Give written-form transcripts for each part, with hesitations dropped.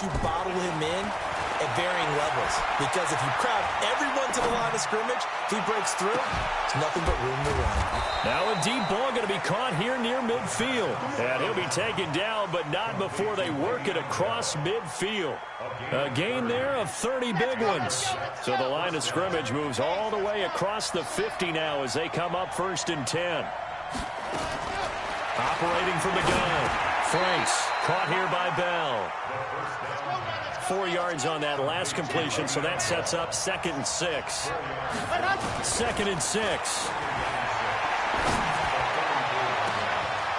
you bottle him in at varying levels. Because if you crowd everyone to the line of scrimmage, if he breaks through, there's nothing but room to run. Now a deep ball going to be caught here near midfield. And he'll be taken down, but not before they work it across midfield. A gain there of 30 big ones. So the line of scrimmage moves all the way across the 50 now as they come up 1st and 10. Operating from the gun. Franks caught here by Bell. 4 yards on that last completion, so that sets up 2nd and 6. 2nd and 6.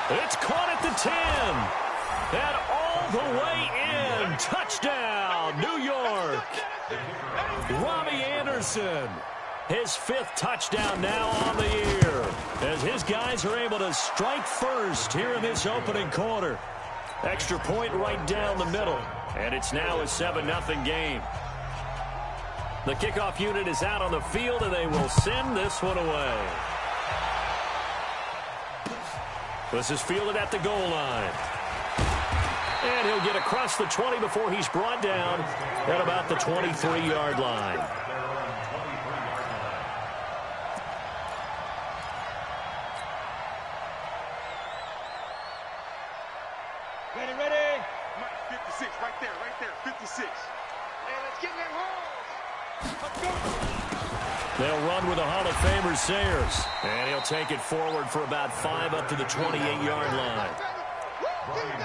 It's caught at the 10. And all the way in. Touchdown, New York. Robbie Anderson. His 5th touchdown now on the year. As his guys are able to strike first here in this opening quarter. Extra point right down the middle. And it's now a 7-0 game. The kickoff unit is out on the field, and they will send this one away. This is fielded at the goal line. And he'll get across the 20 before he's brought down at about the 23-yard line. Ready. 56, right there, 56. Hey, let's get in that hole. Let's go. They'll run with the Hall of Famer Sayers. And he'll take it forward for about 5 up to the 28-yard line.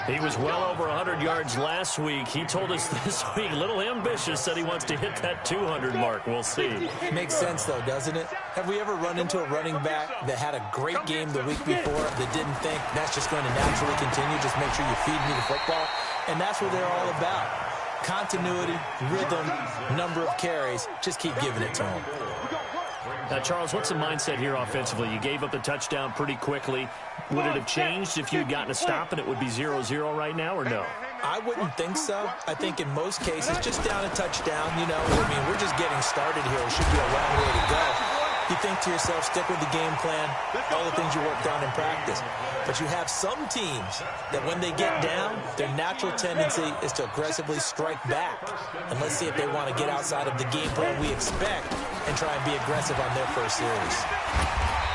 He was well over 100 yards last week. He told us this week, a little ambitious, said he wants to hit that 200 mark. We'll see. Makes sense, though, doesn't it? Have we ever run into a running back that had a great game the week before that didn't think that's just going to naturally continue? Just make sure you feed me the football. And that's what they're all about. Continuity, rhythm, number of carries. Just keep giving it to them. Now, Charles, what's the mindset here offensively? You gave up the touchdown pretty quickly. Would it have changed if you had gotten a stop and it would be 0-0 right now, or no? I wouldn't think so. I think in most cases, just down a touchdown, you know, I mean, we're just getting started here. It should be a long way to go. You think to yourself, stick with the game plan, all the things you worked on in practice. But you have some teams that when they get down, their natural tendency is to aggressively strike back. And let's see if they want to get outside of the game plan we expect and try and be aggressive on their first series.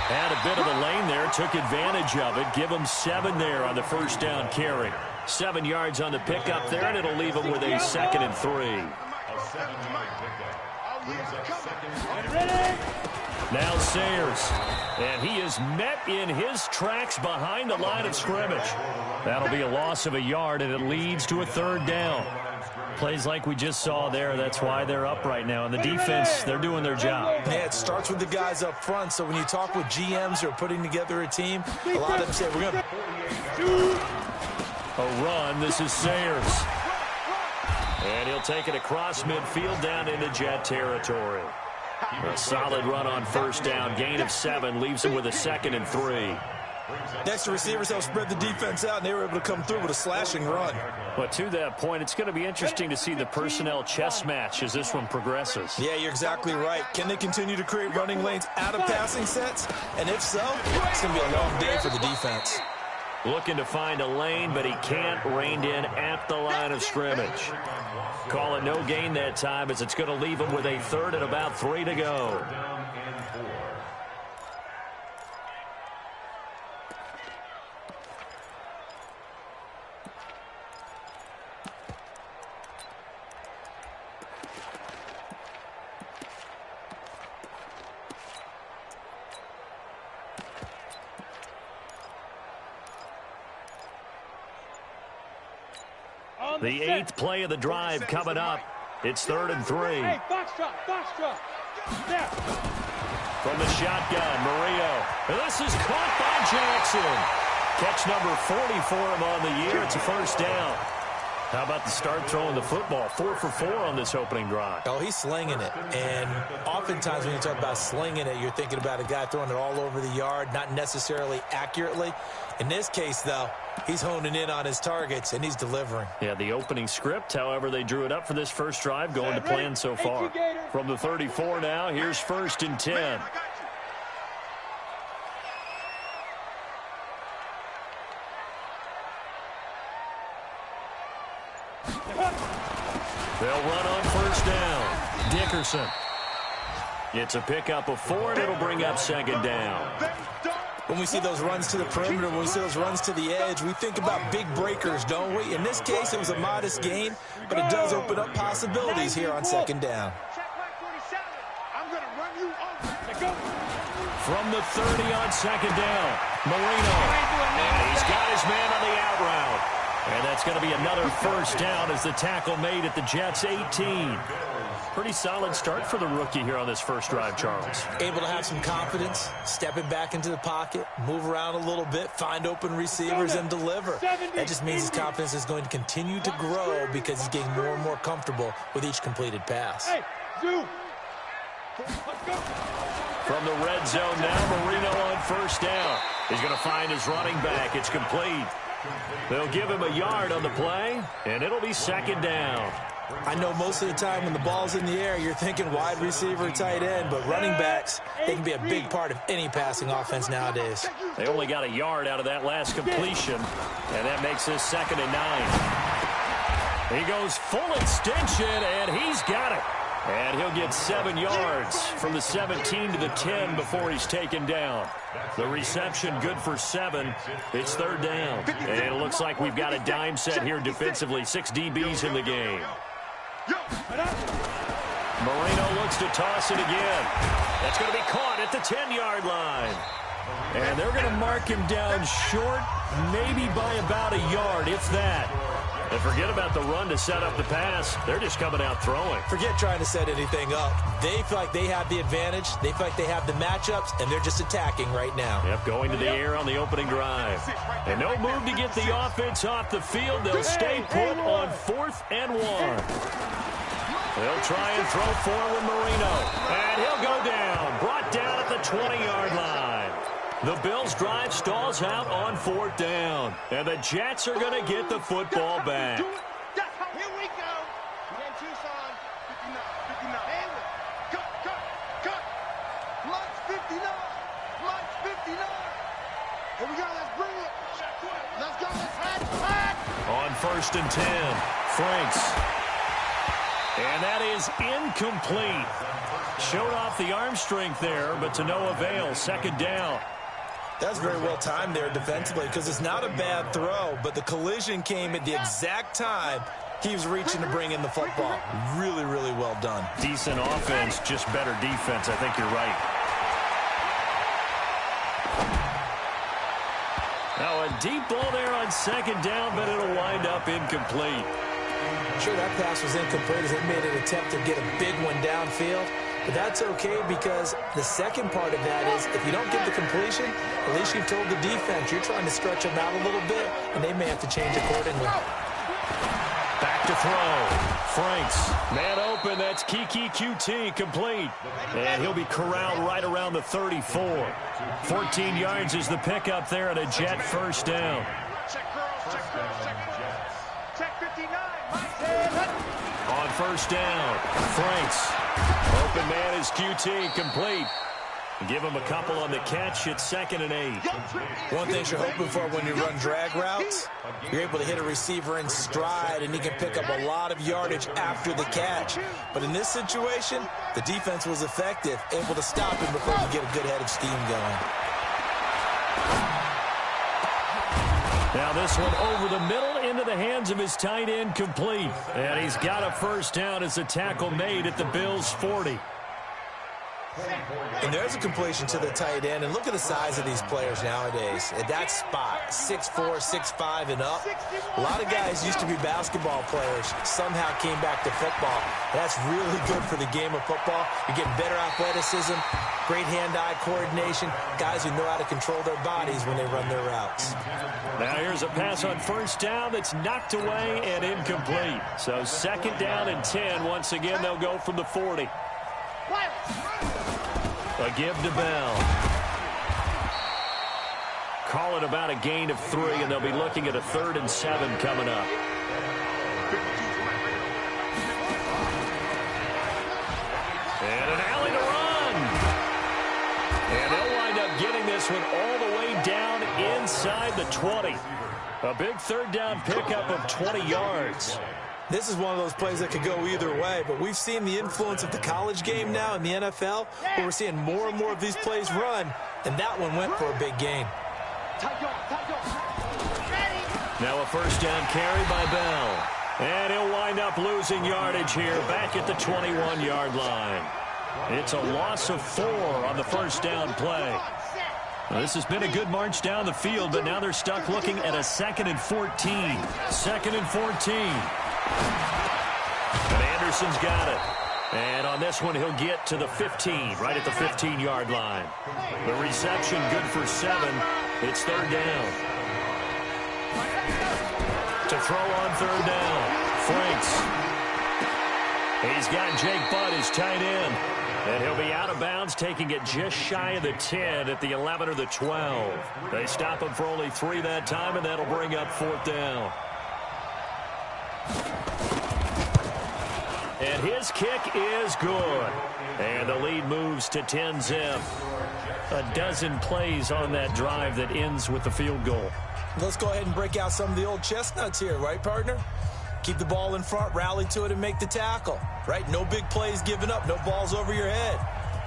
Had a bit of a lane there, took advantage of it. Give them 7 there on the first down carry. 7 yards on the pickup there, and it'll leave them with a 2nd and 3. Now Sayers, and he is met in his tracks behind the line of scrimmage. That'll be a loss of a yard, and it leads to a 3rd down. Plays like we just saw there, that's why they're up right now. And the defense, they're doing their job. Yeah, it starts with the guys up front. So when you talk with GMs who are putting together a team, a lot of them say, we're going to... A run, this is Sayers. And he'll take it across midfield down into Jet territory. A solid run on first down. Gain of 7 leaves him with a 2nd and 3. Next, the receivers help spread the defense out, and they were able to come through with a slashing run. But to that point, it's going to be interesting to see the personnel chess match as this one progresses. Yeah, you're exactly right. Can they continue to create running lanes out of passing sets? And if so, it's going to be a long day for the defense. Looking to find a lane, but he can't. Reined in at the line of scrimmage. Call it no gain that time as it's going to leave him with a 3rd and about 3 to go. The 8th play of the drive coming up. It's 3rd and 3. Hey, box drop. Snap. From the shotgun, Murillo. And this is caught by Jackson. Catch number 40 for him on the year. It's a 1st down. How about the start throwing the football? 4 for 4 on this opening drive. Oh, he's slinging it. And oftentimes when you talk about slinging it, you're thinking about a guy throwing it all over the yard, not necessarily accurately. In this case, though, he's honing in on his targets, and he's delivering. Yeah, the opening script, however, they drew it up for this first drive, going to plan so far. From the 34 now, here's 1st and 10. They'll run on first down. Dickerson. It's a pickup of 4, and it'll bring up second down. When we see those runs to the perimeter, when we see those runs to the edge, we think about big breakers, don't we? In this case, it was a modest gain, but it does open up possibilities here on second down. From the 30 on second down, Marino. And he's got his man on the out route. And that's going to be another first down as the tackle made at the Jets' 18. Pretty solid start for the rookie here on this first drive, Charles. Able to have some confidence, stepping back into the pocket, move around a little bit, find open receivers, and deliver. That just means his confidence is going to continue to grow because he's getting more and more comfortable with each completed pass. From the red zone now, Marino on first down. He's going to find his running back. It's complete. They'll give him a yard on the play, and it'll be second down. I know most of the time when the ball's in the air, you're thinking wide receiver, tight end, but running backs, they can be a big part of any passing offense nowadays. They only got a yard out of that last completion, and that makes this 2nd and 9. He goes full extension, and he's got it. And he'll get 7 yards from the 17 to the 10 before he's taken down. The reception good for 7. It's 3rd down. And it looks like we've got a dime set here defensively. 6 DBs in the game. Marino looks to toss it again. That's going to be caught at the 10-yard line. And they're going to mark him down short, maybe by about a yard, if that. And forget about the run to set up the pass. They're just coming out throwing. Forget trying to set anything up. They feel like they have the advantage. They feel like they have the matchups, and they're just attacking right now. Yep, going to the air on the opening drive. And no move to get the offense off the field. They'll stay put on 4th and 1. They'll try and throw forward Marino. And he'll go down. Brought down at the 20-yard line. The Bills' drive stalls out on 4th down. And the Jets are going to get the football back. Here we go. Then Tucson. 59. Cut. Lunch 59. Here we go. Let's bring it. Let's go. Let's head. On 1st and 10, Franks. And that is incomplete. Showed off the arm strength there, but to no avail. 2nd down. That's very well timed there defensively because it's not a bad throw, but the collision came at the exact time he was reaching to bring in the football. Really, really well done. Decent offense, just better defense. I think you're right. Now a deep ball there on 2nd down, but it'll wind up incomplete. Sure, that pass was incomplete as they made an attempt to get a big one downfield. But that's okay because the second part of that is if you don't get the completion, at least you've told the defense you're trying to stretch them out a little bit, and they may have to change accordingly. Back to throw. Franks. Man open. That's Kiki QT complete. And he'll be corralled right around the 34. 14 yards is the pickup there at a Jet first down. Check 59. On first down, Franks. Open man is QT, complete. Give him a couple on the catch. It's 2nd and 8. One thing you're hoping for when you run drag routes, you're able to hit a receiver in stride, and he can pick up a lot of yardage after the catch. But in this situation, the defense was effective, able to stop him before he could get a good head of steam going. Now this one over the middle into the hands of his tight end, complete. And he's got a first down as a tackle made at the Bills' 40. And there's a completion to the tight end. And look at the size of these players nowadays. At that spot, 6'4", 6'5", and up. A lot of guys used to be basketball players. Somehow came back to football. That's really good for the game of football. You're getting better athleticism, great hand-eye coordination, guys who know how to control their bodies when they run their routes. Now here's a pass on first down that's knocked away and incomplete. So 2nd down and 10. Once again, they'll go from the 40. A give to Bell. Call it about a gain of 3, and they'll be looking at a 3rd and 7 coming up. And an alley to run. And they'll wind up getting this one all the way down inside the 20. A big 3rd down pickup of 20 yards. This is one of those plays that could go either way, but we've seen the influence of the college game now in the NFL, where we're seeing more and more of these plays run, and that one went for a big gain. Now a first down carry by Bell. And he'll wind up losing yardage here back at the 21-yard line. It's a loss of 4 on the first down play. Well, this has been a good march down the field, but now they're stuck looking at a 2nd and 14. 2nd and 14. And Anderson's got it. And on this one, he'll get to the 15, right at the 15-yard line. The reception good for 7. It's 3rd down. To throw on 3rd down, Franks. He's got Jake Butt, his tight end. And he'll be out of bounds, taking it just shy of the 10 at the 11 or the 12. They stop him for only 3 that time, and that'll bring up 4th down. And his kick is good. And the lead moves to 10-zip. A dozen plays on that drive that ends with the field goal. Let's go ahead and break out some of the old chestnuts here, right, partner? Keep the ball in front, rally to it, and make the tackle, right? No big plays given up, no balls over your head.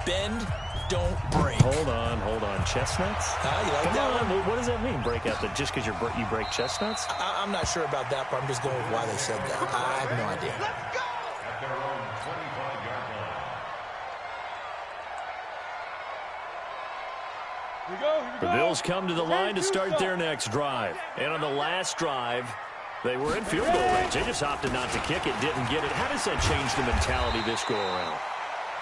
Bend, don't break. Hold on. Chestnuts? You like Come that on. one? What does that mean, break out? Just because you break chestnuts? I'm not sure about that, but I'm just going with why they said that. I have no idea. The Bills come to the line to start their next drive. And on the last drive, they were in field goal range. They just opted not to kick it, didn't get it. How does that change the mentality this go around?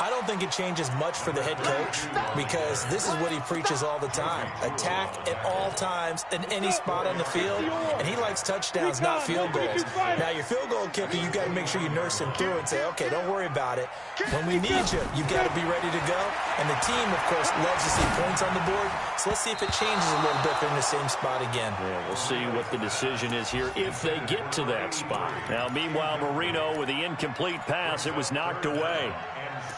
I don't think it changes much for the head coach because this is what he preaches all the time. Attack at all times in any spot on the field, and he likes touchdowns, not field goals. Now, your field goal kicker, you got to make sure you nurse him through and say, okay, don't worry about it. When we need you, you got to be ready to go. And the team, of course, loves to see points on the board, so let's see if it changes a little bit if they're in the same spot again. Yeah, we'll see what the decision is here if they get to that spot. Now, meanwhile, Marino with the incomplete pass, it was knocked away.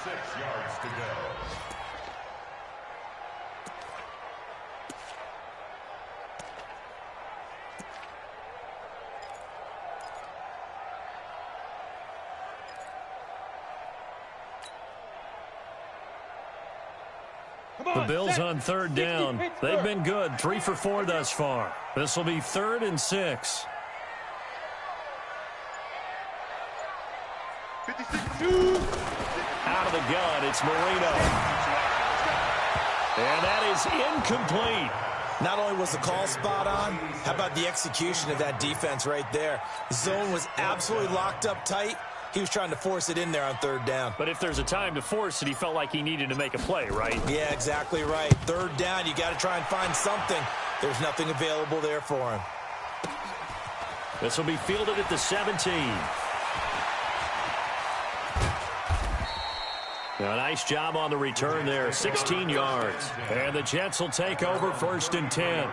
6 yards to go. The Bills on 3rd down. They've been good, 3 for 4 thus far. This will be 3rd and 6. 56-2. Out of the gun, it's Marino. And that is incomplete. Not only was the call spot on, how about the execution of that defense right there? The zone was absolutely locked up tight. He was trying to force it in there on 3rd down. But if there's a time to force it, he felt like he needed to make a play, right? Yeah, exactly right. 3rd down, you got to try and find something. There's nothing available there for him. This will be fielded at the 17. A nice job on the return there, 16 yards. And the Jets will take over 1st and 10.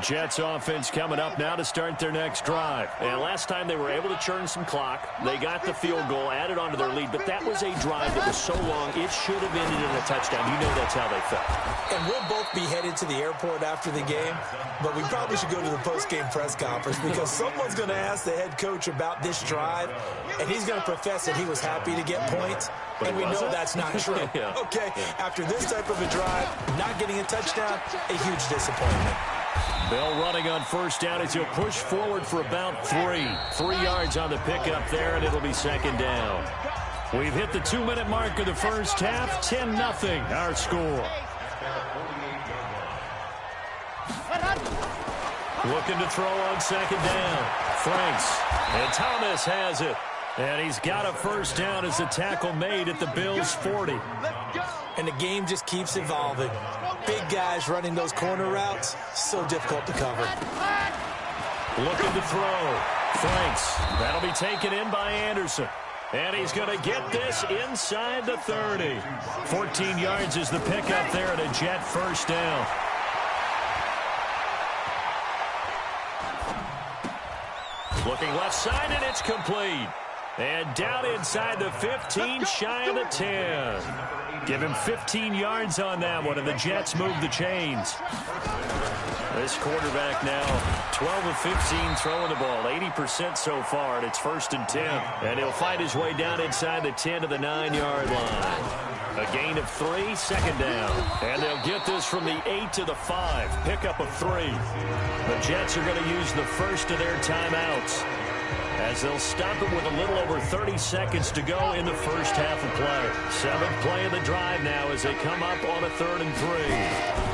Jets offense coming up now to start their next drive. And last time they were able to churn some clock. They got the field goal, added on to their lead. But that was a drive that was so long, it should have ended in a touchdown. You know that's how they felt. And we'll both be headed to the airport after the game. But we probably should go to the post-game press conference because someone's going to ask the head coach about this drive. And he's going to profess that he was happy to get points. And we know that's not true. Yeah. Okay, after this type of a drive, not getting a touchdown, a huge disappointment. Bell running on 1st down as he'll push forward for about 3. 3 yards on the pickup there, and it'll be 2nd down. We've hit the 2-minute mark of the first half. 10-0 our score. Looking to throw on 2nd down. Franks. And Thomas has it. And he's got a first down as the tackle made at the Bills' 40. And the game just keeps evolving. Big guys running those corner routes, so difficult to cover. Looking to throw. Franks. That'll be taken in by Anderson. And he's going to get this inside the 30. 14 yards is the pickup there at a Jet first down. Looking left side, and it's complete. And down inside the 15, shy of the 10. Give him 15 yards on that one, and the Jets move the chains. This quarterback now 12 of 15 throwing the ball, 80% so far, and it's 1st and 10. And he'll fight his way down inside the 10 to the 9-yard line. A gain of 3, 2nd down. And they'll get this from the 8 to the 5, pickup of 3. The Jets are going to use the first of their timeouts as they'll stop it with a little over 30 seconds to go in the first half of play. 7th play of the drive now as they come up on a 3rd and 3.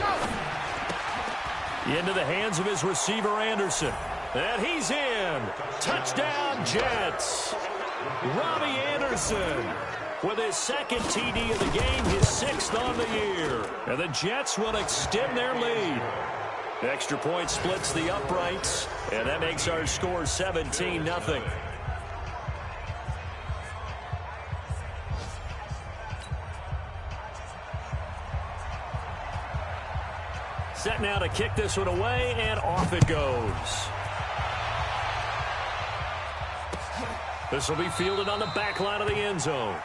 Into the hands of his receiver, Anderson. And he's in. Touchdown, Jets. Robbie Anderson with his 2nd TD of the game, his 6th on the year. And the Jets will extend their lead. Extra point splits the uprights, and that makes our score 17-0. Set now to kick this one away, and off it goes. This will be fielded on the back line of the end zone.